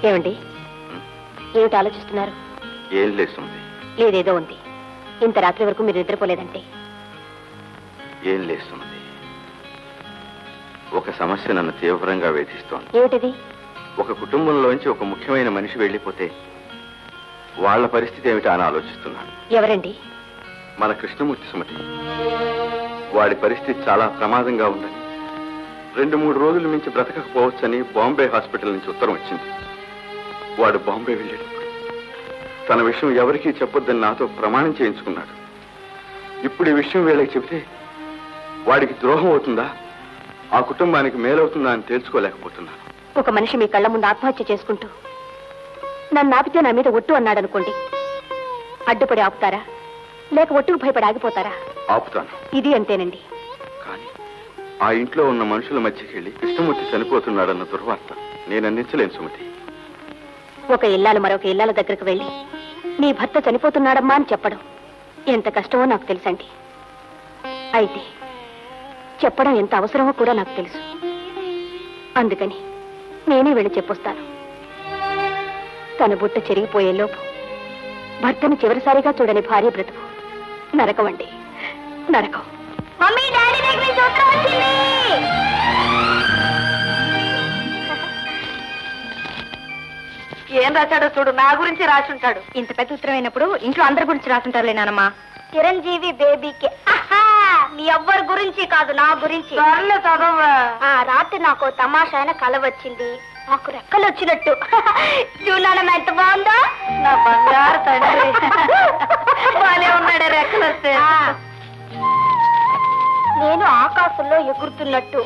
ఏమండి ఏమిటి ఆలోచిస్తున్నారు? ఏం లేస్తుంది. లేదేదో ఉంది. ఇంత రాత్రి వరకు మీరు నిద్రపోలేదంటే? ఏం లేస్తుంది. ఒక సమస్య నన్ను తీవ్రంగా వేధిస్తోంది. ఏమిటిది? ఒక కుటుంబంలోంచి ఒక ముఖ్యమైన మనిషి వెళ్ళిపోతే వాళ్ళ పరిస్థితి ఏమిటా అని ఆలోచిస్తున్నాను. ఎవరండి? మన కృష్ణమూర్తి సుమతి. వాడి పరిస్థితి చాలా ప్రమాదంగా ఉందని, 2-3 రోజుల మించి బ్రతకకపోవచ్చని బాంబే హాస్పిటల్ నుంచి ఉత్తరం వచ్చింది. వాడు బాంబే వెళ్ళేటప్పుడు తన విషయం ఎవరికీ చెప్పొద్దని నాతో ప్రమాణం చేయించుకున్నాడు. ఇప్పుడు ఈ విషయం వీళ్ళకి చెబితే వాడికి ద్రోహం అవుతుందా, ఆ కుటుంబానికి మేలవుతుందా అని తేల్చుకోలేకపోతున్నాను. ఒక మనిషి మీ కళ్ళ ముందు ఆత్మహత్య చేసుకుంటూ నన్ను ఆపితే నా మీద ఒట్టు అన్నాడనుకోండి, అడ్డుపడి ఆపుతారా లేక ఒట్టుకు భయపడి ఆగిపోతారా? ఆపుతాను. ఇది అంతేనండి. కానీ ఆ ఇంట్లో ఉన్న మనుషుల మధ్యకి వెళ్ళి కృష్ణమూర్తి చనిపోతున్నాడన్న దుర్వార్త నేను అందించలేను సుమతి. ఒక ఇల్లాలు మరొక ఇల్లాల దగ్గరకు వెళ్ళి నీ భర్త చనిపోతున్నాడమ్మా అని చెప్పడం ఎంత కష్టమో నాకు తెలుసండి. అయితే చెప్పడం ఎంత అవసరమో కూడా నాకు తెలుసు. అందుకని నేనే వెళ్ళి చెప్పొస్తాను. తన బుట్ట చెరిగిపోయేలోపు భర్తను చివరిసారిగా చూడని భార్య బ్రతుకు నరకం అండి, నరకం. ఏం రాశాడో చూడు. నా గురించి రాసుంటాడు. ఇంత పెద్ద ఉత్తరం అయినప్పుడు ఇంట్లో అందరి గురించి రాసుంటారులే నానమ్మా. చిరంజీవి బేబీకి. మీ ఎవ్వరి గురించి కాదు, నా గురించి. రాత్రి నాకు తమాషా అయిన కల వచ్చింది. నాకు రెక్కలు వచ్చినట్టు. చూడాలమ్మా ఎంత బాగుందో. నా బంగారు తండ్రి బానే ఉన్నాడే రెక్కలు వస్తే. నేను ఆకాశంలో ఎగురుతున్నట్టు.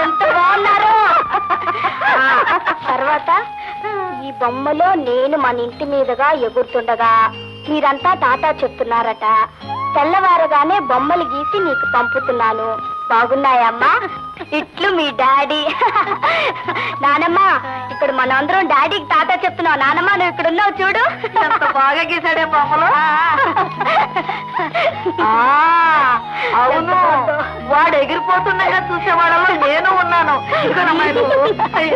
ఎంత బాగున్నారు. తర్వాత ఈ బొమ్మలో నేను మన ఇంటి మీదుగా ఎగురుతుండగా మీరంతా టాటా చెప్తున్నారట. తెల్లవారగానే బొమ్మలు గీసి నీకు పంపుతున్నాను. బాగున్నాయమ్మా? ఇట్లు మీ డాడీ. నానమ్మా, ఇప్పుడు మనందరం డాడీకి టాటా చెప్తున్నావు. నానమ్మా, నువ్వు ఇక్కడ ఉన్నావు చూడు. ఎంత బాగా గీసాడే బొమ్మలు. అవును, వాడు ఎగిరిపోతుండగా చూసేవాడలో నేను ఉన్నాను.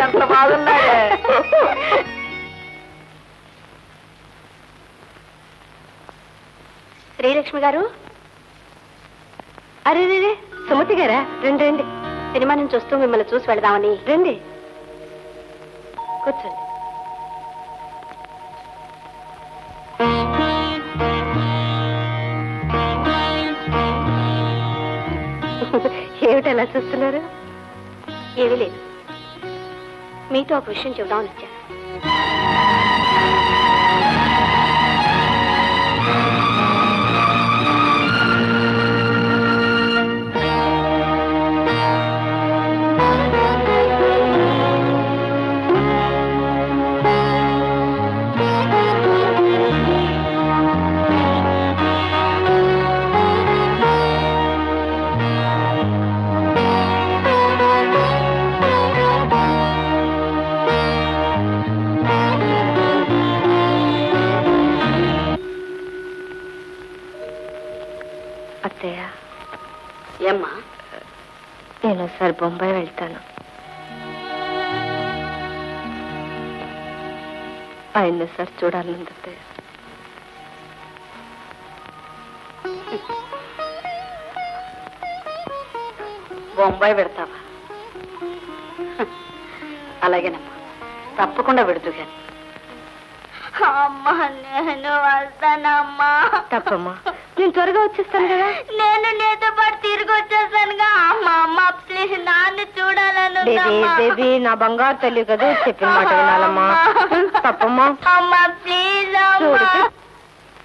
ఎంత బాగున్నాడే. శ్రీలక్ష్మి గారు. అరే రే, సుమతి గారా? రండి రండి. సినిమా నుంచి వస్తూ మిమ్మల్ని చూసి వెళదామని. రండి, కూర్చోండి. ఏమిటి అలా చూస్తున్నారు? ఏమీ లేదు, మీతో ఒక విషయం చెబుదామని వచ్చాను. ఏమ్మా? నేను ఒకసారి బొంబాయి వెళ్తాను. ఆయన సార్ చూడాలని అత్తయ్య. బొంబాయి పెడతావా? అలాగేనమ్మా, తప్పకుండా పెడుతూ కానీ. అమ్మా, నేను వస్తానమ్మా. తప్పమ్మా, నేను త్వరగా వచ్చేస్తాను కదా. నేను నీతో పాటు తిరిగి వచ్చేస్తానుగా. అమ్మా అమ్మ, ప్లీజ్ నాన్ను చూడాలను. బేబీ, నా బంగారు తల్లి కదా, చెప్పిన మాట వినాలమ్మా. తప్పమ్మా. అమ్మా ప్లీజ్.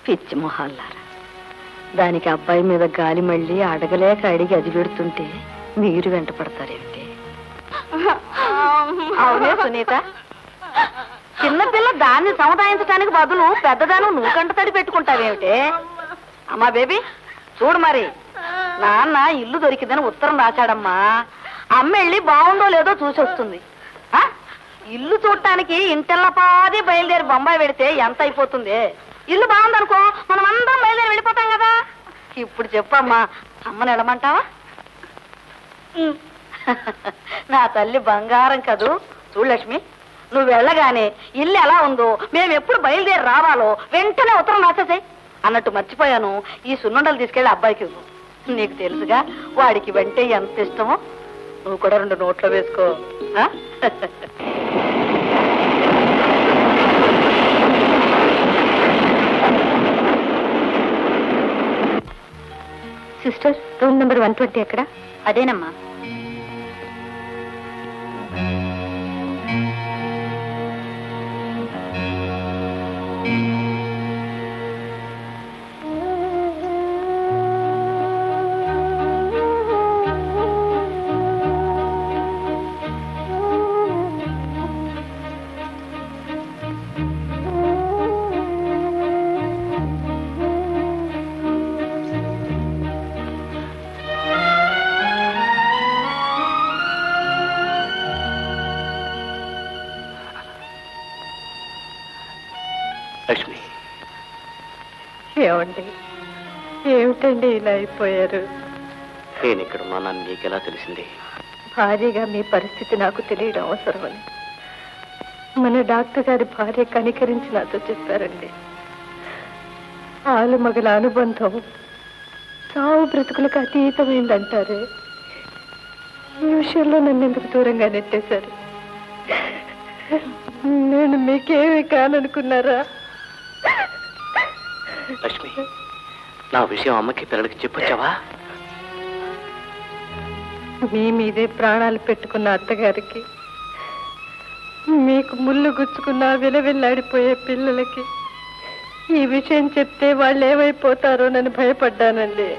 పిచ్చి మొహాలారా, దానికి అబ్బాయి మీద గాలి మళ్ళీ అడగలేక అడిగి అది పెడుతుంటే మీరు వెంట పడతారేమిటి? అవునే సునీత, చిన్నపిల్ల దాన్ని సముదాయించడానికి బదులు పెద్దదాను నువ్వు కంట తడి పెట్టుకుంటావేమిటే? అమ్మా బేబీ, చూడు మరి, నాన్న ఇల్లు దొరికిందని ఉత్తరం రాశాడమ్మా. అమ్మ వెళ్ళి బాగుందో లేదో చూసి వస్తుంది. ఇల్లు చూడటానికి ఇంటిల్లపాది బయలుదేరి బొంబాయి పెడితే ఎంత అయిపోతుంది? ఇల్లు బాగుందనుకో మనం అందరం బయలుదేరి వెళ్ళిపోతాం కదా. ఇప్పుడు చెప్పమ్మా, అమ్మని వెళ్ళమంటావా? నా తల్లి బంగారం కదూ, చూడు లక్ష్మి, నువ్వు వెళ్ళగానే ఇల్లు ఎలా ఉందో, మేము ఎప్పుడు బయలుదేరి రావాలో వెంటనే ఉత్తరం రాసేసాయి. అన్నట్టు మర్చిపోయాను, ఈ సున్నుండలు తీసుకెళ్లి అబ్బాయికి ఇవ్వు. నీకు తెలుసుగా వాడికి వెంటే ఎంత ఇష్టమో. నువ్వు కూడా 2 నోట్లో వేసుకో. సిస్టర్, రూమ్ నెంబర్ 120 ఎక్కడ? అదేనమ్మా. లక్ష్మి, ఏమండి, ఏమిటండి ఇలా అయిపోయారు? నేను ఇక్కడ ఉన్నానని నీకెలా తెలిసింది? భార్యగా మీ పరిస్థితి నాకు తెలియడం అవసరమని మన డాక్టర్ గారి భార్య కనికరించి నాతో చెప్పారండి. ఆలుమగల అనుబంధం సావు బ్రతుకులకు అతీతమైందంటారే. ఈ విషయంలో నన్ను ఎందుకు దూరంగా నెట్టేశారు? నేను మీకేమీ కాననుకున్నారా? లక్ష్మి, నా విషయం అమ్మకి పిల్లలకి చెప్పొచ్చావా? మీ మీదే ప్రాణాలు పెట్టుకున్న అత్తగారికి, మీకు ముళ్ళు గుచ్చుకున్న విలవిల్లాడిపోయే పిల్లలకి ఈ విషయం చెప్తే వాళ్ళు ఏమైపోతారోనని భయపడ్డానండి.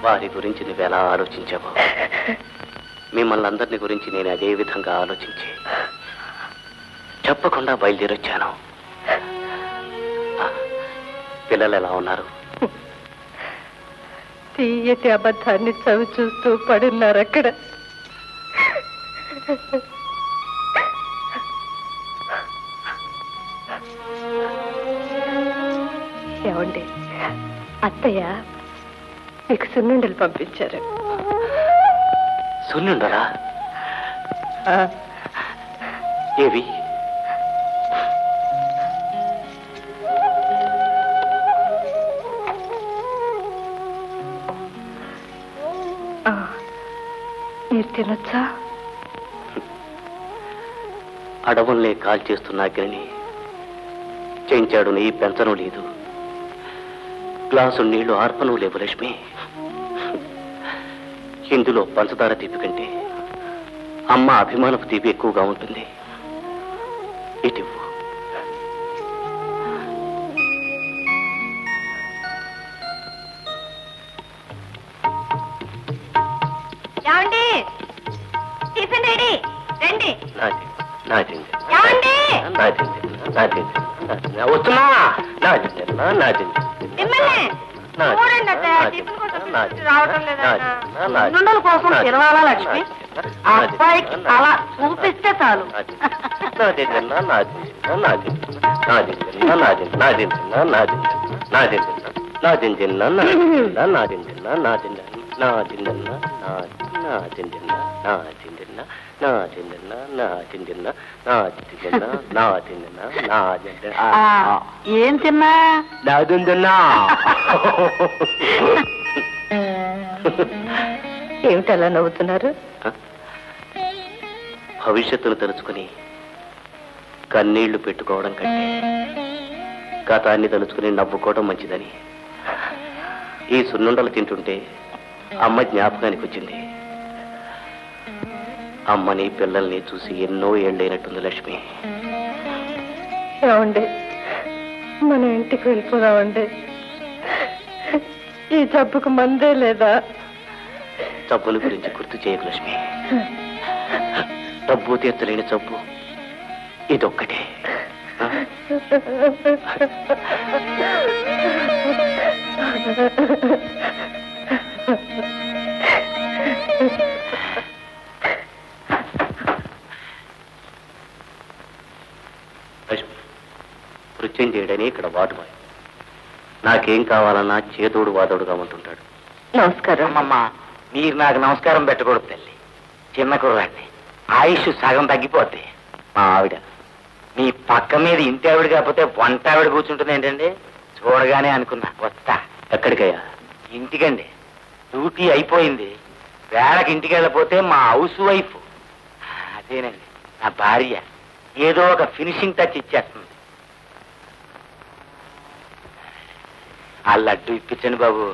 వారి గురించి నువ్వెలా ఆలోచించావో మిమ్మల్ని అందరిని గురించి నేను అదే విధంగా ఆలోచించి చెప్పకుండా బయలుదేరొచ్చాను. పిల్లలు ఎలా ఉన్నారు? తీయటి అబద్ధాన్ని చవి చూస్తూ పడున్నారు అక్కడ. ఏమండి, అత్తయ్య మీకు సున్నుండలు పంపించారు. సున్నుండలా? ఏవి? మీరు తినొచ్చా? అడవుల్నే కాల్ చేస్తున్న అగ్నిని చెంచాడు నీ పెంచను లేదు, గ్లాసు నీళ్లు ఆర్పను లేవు లక్ష్మి. ఇందులో పంచదార తీపి కంటే అమ్మ అభిమానపు తీపి ఎక్కువగా ఉంటుంది. ఇటివ్వు. వస్తున్నా కోసం తిరవాలా లక్ష్మి? అబ్బాయికి అలా చూపిస్తే చాలు. ఏం తిన్నా? ఏమిటలా నవ్వుతున్నారు? భవిష్యత్తును తలుచుకుని కన్నీళ్లు పెట్టుకోవడం కంటే గతాన్ని తలుచుకుని నవ్వుకోవడం మంచిదని ఈ సున్నుండలు తింటుంటే అమ్మ జ్ఞాపకానికి వచ్చింది. అమ్మని పిల్లల్ని చూసి ఎన్నో ఏళ్ళైనట్టుంది లక్ష్మి. ఏమండి, మనం ఇంటికి వెళ్ళిపోదామండి. ఈ జబ్బుకు మందే లేదా? జబ్బుల గురించి గుర్తు చేయకు లక్ష్మి. డబ్బు తీర్చలేని జబ్బు ఇదొక్కటే. నృత్యం చేయడని ఇక్కడ వాటుబాయ్. నాకేం కావాలన్నా చేదోడు వాదోడుగా ఉంటుంటాడు. నమస్కారం. అమ్మమ్మ, మీరు నాకు నమస్కారం పెట్టకూడదు తల్లి. చిన్న కుర్రాడిని, ఆయుష్ సగం తగ్గిపోద్ది. మా ఆవిడ. మీ పక్క మీద ఇంటి ఆవిడ కాకపోతే వంట ఆవిడ కూర్చుంటుంది ఏంటండి? చూడగానే అనుకున్నా వస్తా. ఎక్కడికయ్యా? ఇంటికండి. డ్యూటీ అయిపోయింది. వేళకి ఇంటికి వెళ్ళపోతే మా హౌస్ వైఫ్, అదేనండి నా భార్య, ఏదో ఒక ఫినిషింగ్ టచ్ ఇచ్చేస్తుంది. ఆ లడ్డు ఇప్పించండి బాబు.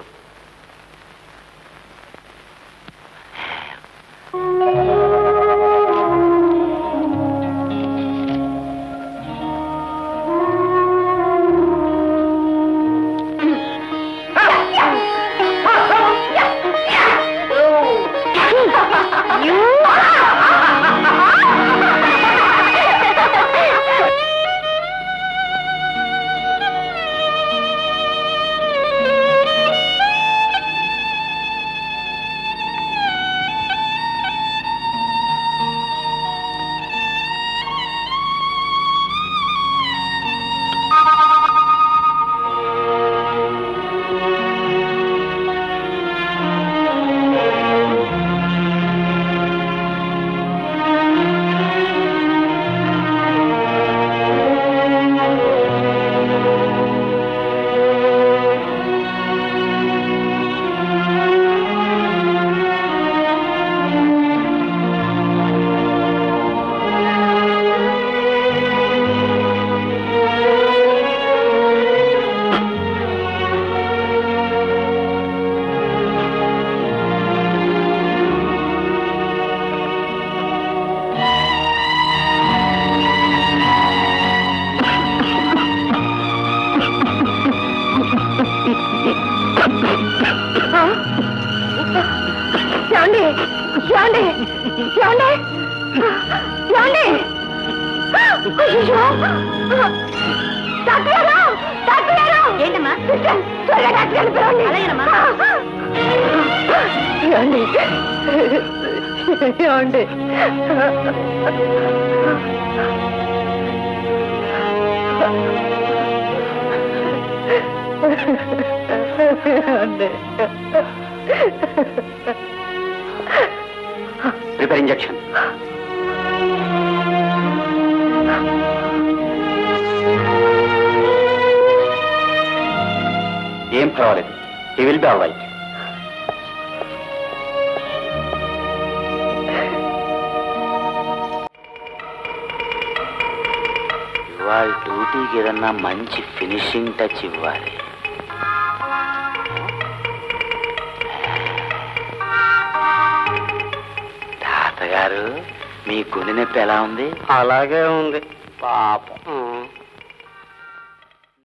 ఏంటమ్మా? Prepare injection. ఏం పర్వాలేదు. He will be all right. ఇవాళ డ్యూటీకి ఏదన్నా మంచి ఫినిషింగ్ టచ్ ఇవ్వాలి. తాతగారు, మీ గుండె నొప్పి ఎలా ఉంది? అలాగే ఉంది పాపం.